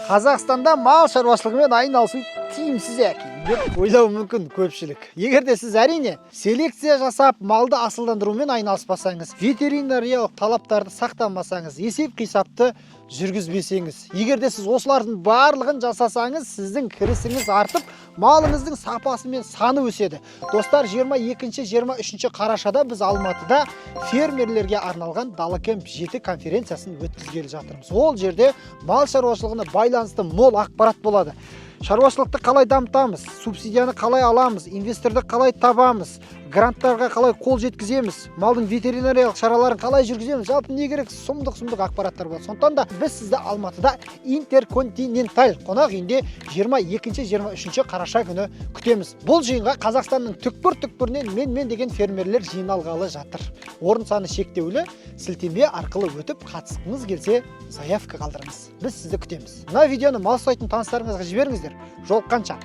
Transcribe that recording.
Қазақстанда мал шаруашылығымен айналысу тиімсіз екен деп ойлауы мүмкін көпшілік. Егер де сіз әрине селекция жасап малды асылдандырумен айналыспасаңыз, ветеринариялық талаптарды сақтамасаңыз, есеп қисапты жүргізбесеңіз, егер де сіз осылардың барлығын жасасаңыз, сіздің кірісіңіз артып, малыңыздың сапасы мен саны өседі. Достар, 22-23 қарашада біз Алматыда фермерлерге арналған Далакемп 7 конференциясын өткізгелі жатырмыз. Ол жерде мал шаруашылығына байланысты мол ақпарат болады. Шаруашылықты қалай дамытамыз, субсидияны қалай аламыз, инвесторды қалай табамыз, гранттарға қалай қол жеткіземіз, малдың ветеринариялық шараларын қалай жүргіземіз, жалпы не керек, сұмдық ақпараттар болады. Сондықтан да біз сізді Алматыда Интерконтиненталь қонақ үйінде 22-23 қараша күні күтеміз. Бұл жиынға Қазақстанның түкпір-түкпірінен мен деген фермерлер жиналғалы жатыр. Орын саны шектеулі, сілтеме арқылы өтіп қатысқыңыз келсе, заявка қалдырыңыз. Біз сізді күтеміз. Мына видеоны мал ұстайтын таныстарыңызға жіберіңіздер. Жолыққанша.